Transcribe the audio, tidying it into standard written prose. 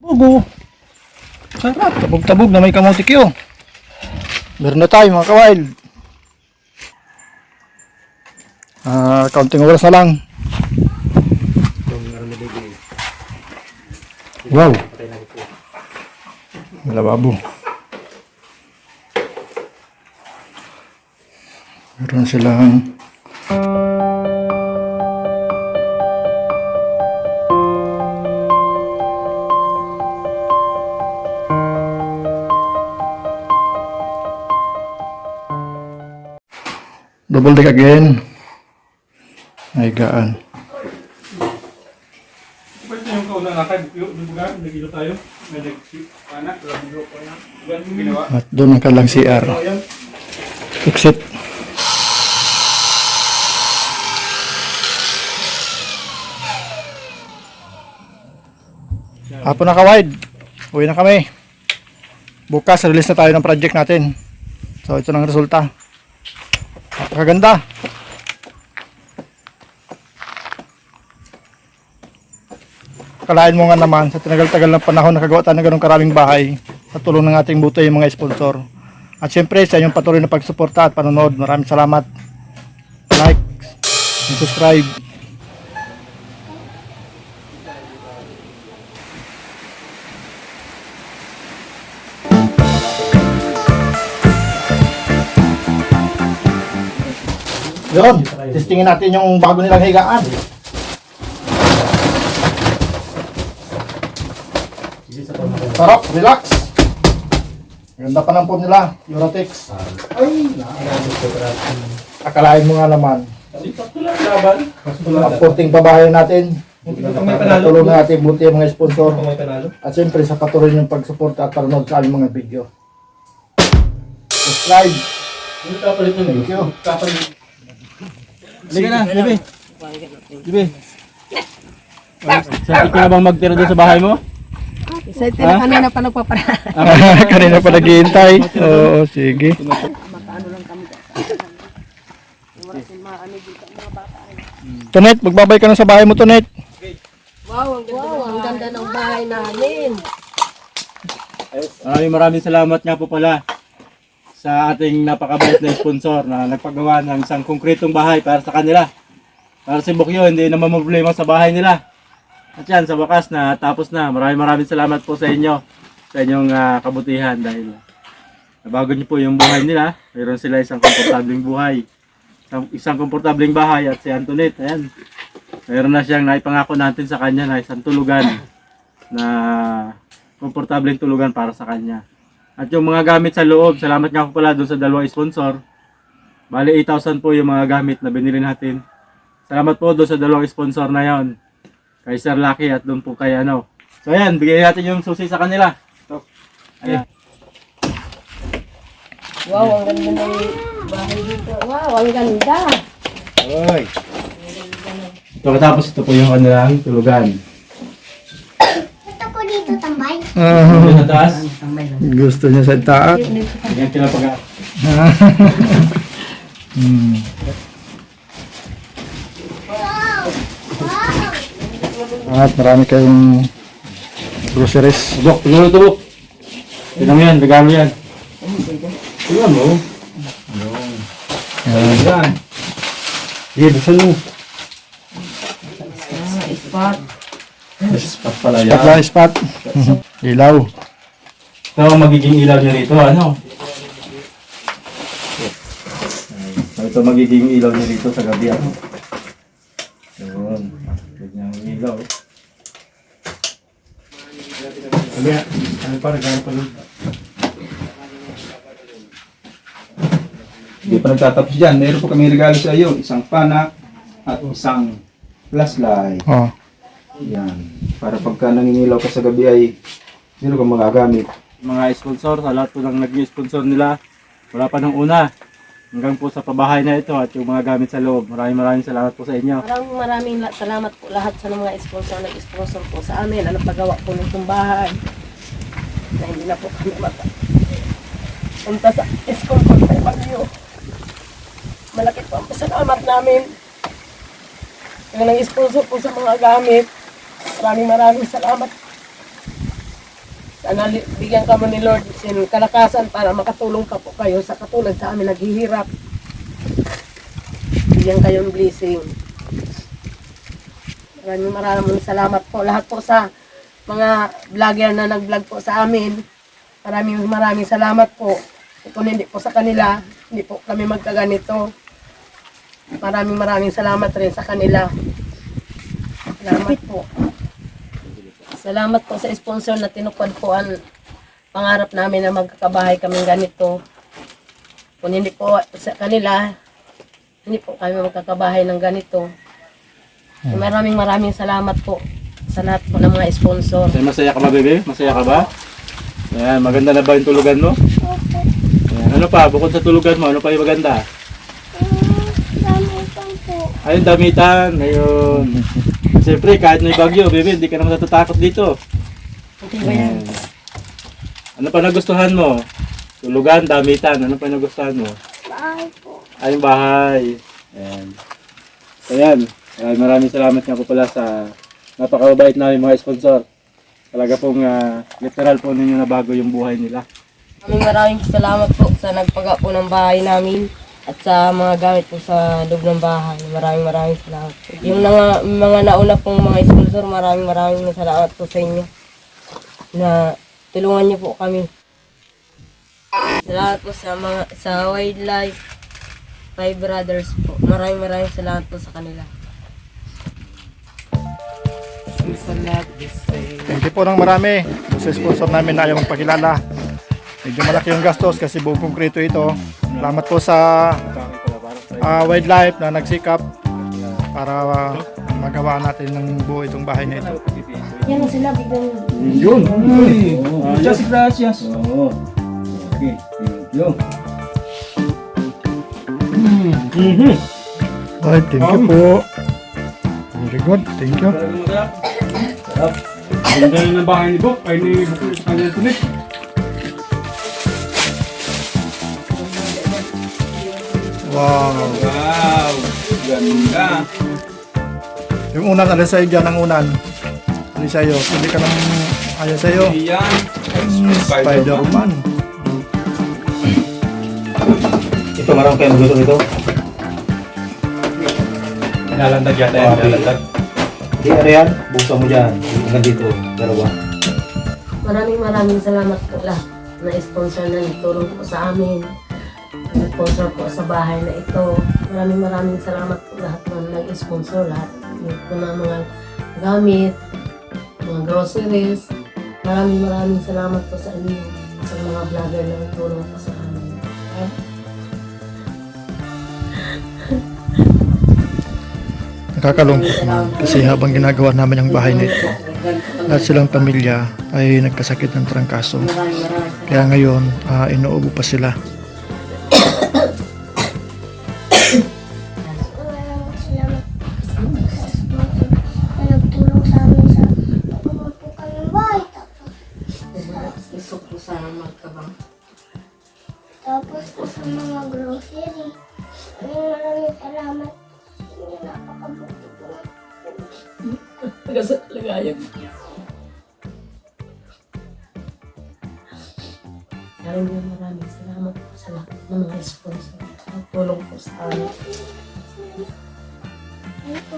Ugo. Sarap. Tabog-tabog na may kamote kyo. Meron na tayo mga kawild. Kaunting oras na lang. Wow. Lababo. Meron silang double deck again. Ay gaan. Pwede yung kauna nakay, bubugan, nagilo tayo. May nag-anak, lamilo ko yan. Bugan yung ginawa. At doon ang kalang CR. Exit. Hapon na kawaid. Uwi na kami. Bukas release na tayo ng project natin. So ito ng resulta. Napakaganda. Kalain mo nga naman sa tinagal-tagal ng panahon nakagawa tayo ng ganong karaming bahay sa tulong ng ating buto yung mga sponsor. At syempre sa inyong patuloy na pagsuporta at panonood. Maraming salamat. Like and subscribe. Yun, testingin natin yung bago nilang higaan. Sarap, relax. Ganda pa ng foam nila, Eurotex. Ay, akalain mo nga naman. Supporting pabahay natin. Tulong natin buti yung mga sponsor. At siyempre sa patuloy ng pagsuporta at panonood sa aming mga video. Subscribe. Thank you. Sige na, Bibi. Bibi. Sakit ka na bang magtira doon sa bahay mo? Excited na kanina pa nagpaparaan. Kanina pa naghihintay. Oo, sige. Makaano lang kami. Tonet, magbabay ka na sa bahay mo, Tonet. Wow, ang ganda ng bahay namin. Maraming salamat nga po pala sa ating napakabait na sponsor na nagpagawa ng isang konkretong bahay para sa kanila. Para si Bukyo, hindi naman problema sa bahay nila. At yan, sa wakas na tapos na. Maraming salamat po sa inyo, sa inyong kabutihan dahil nabago niyo po yung buhay nila. Mayroon sila isang komportableng buhay, isang komportableng bahay. At si Antoinette, ayan, mayroon na siyang naipangako natin sa kanya na isang tulugan na komportableng tulugan para sa kanya. At yung mga gamit sa loob, salamat nga po pala doon sa dalawang sponsor. Bali 8,000 po yung mga gamit na binili natin. Salamat po doon sa dalawang sponsor na yon, kay Sir Lucky at doon po kay ano. So ayan, bigyan natin yung susi sa kanila. So, ayan. Wow, ang ganda ng bahay dito. Wow, ang ganda. Oy. Ito katapos ito po yung kanilang tulugan. Gusto ko dito tambay. Ito sa taas. Gusto niya sa taat. Yan pinapag At marami kayong groceries. Tubok, tubok. Tinang yan, regalo yan. Tingnan mo. Yan. Sige, buksan mo. Spot. Spot pala yan. Spot lang, spot. Ilaw. Ito ang magiging ilaw niya rito, ano? So, ito magiging ilaw niya rito sa gabi, ano? Yun. Ganyan ang ilaw. Sabi, ano pa, regalo pa nun? Hindi pa nagtatapos dyan. Meron po kami regalo sa iyo. Isang panak at isang flashlight. Oh. Yan. Para pagka nangingilaw ka sa gabi ay meron kang magagamit. Mga sponsor, sa lahat po ng nag-sponsor nila, wala pa ng una. Hanggang po sa pabahay na ito at yung mga gamit sa loob. Maraming salamat po sa inyo. Maraming salamat po lahat sa mga sponsor na nag-sponsor po sa amin. Ano paggawa po nitong bahay. Na hindi na po kami punta sa school po sa Bagyo. Malaki po ang pasalamat namin. Yung nag-sponsor po sa mga gamit. Maraming salamat. Sana bigyan ka mo ni Lord sin kalakasan para makatulong pa po kayo sa katulad sa amin naghihirap. Bigyan kayong blessing. Maraming salamat po lahat po sa mga vlogger na nag-vlog po sa amin. Maraming salamat po. Kung hindi po sa kanila, hindi po kami magkaganito. Maraming salamat rin sa kanila. Salamat po. Salamat po sa sponsor na tinupad po ang pangarap namin na magkakabahay kami ganito. Kung hindi po sa kanila, hindi po kami magkakabahay ng ganito. Maraming salamat po sa lahat po ng mga sponsor. Ay, masaya ka ba, bebe? Masaya ka ba? Ayan, maganda na ba yung tulugan mo? Ayan, ano pa? Bukod sa tulugan mo, ano pa yung maganda? Damitan po. Ayun, damitan. Ayun. Siyempre, kahit may bagyo, bebe, hindi ka naman natatakot dito. Okay ba yan? Ano pa nagustuhan mo? Tulugan, damitan. Ano pa nagustuhan mo? Bahay po. Ay, yung bahay. Ayan. Ayan. Ayan, maraming salamat nga po pala sa napakabait namin mga sponsor. Talaga pong literal po ninyo na bago yung buhay nila. Maraming salamat po sa nagpaga po ng bahay namin at sa mga gamit po sa loob ng bahay. Maraming salamat po. Yung mga nauna pong mga sponsor, maraming salamat po sa inyo na tulungan niyo po kami. Salamat po sa Wildlife Five Brothers po. Maraming salamat po sa kanila. Thank you po ng marami sa sponsor namin na ayaw magpakilala. Medyo malaki yung gastos kasi buong konkreto ito. Salamat po sa Wildlife na nagsikap para magawa natin ng buo itong bahay na ito. Yan na sila, biglang Yun. Muchas gracias. Oo. Okay, thank you. Ay, thank you po. Very good, thank you. Sarap. Ganda yun ng bahay ni Bok. Ay ni Bok sa kanya tulit. Wow. Wow. Ganda. Yung unan, alin sa'yo dyan ang unan. Alin sa'yo. Hindi ka nang ayaw sa'yo. Iyan. Spider-Man. Ito marami kayo magluto nito. Nalandag yata yan. Nalandag. Di ano yan, buksan mo dyan. Hanggang dito, dalawa. maraming salamat po lahat na sponsor na nagtulong po sa amin. Nag-sponsor po sa bahay na ito. Maraming salamat po lahat na nag-sponsor lahat. Yung po na mga gamit, mga groceries. Maraming salamat po sa inyo, sa mga vlogger na nagtulong po sa amin. Nakakalungkot kasi habang ginagawa namin ang bahay na ito, lahat silang pamilya ay nagkasakit ng trangkaso. Maraming Kaya ngayon, inuubo pa sila. Maraming salamat sa sponsor na nagtulong sa amin sa pagkuha po kami ng bahay. Gusto ko sana magkabang. Tapos po sa mga grocery. Maraming salamat. Hindi napakabuti po. Lagayan. Maraming salamat po sa lahat ng mga sponsor. Nagtulong po sa amin. Ano po?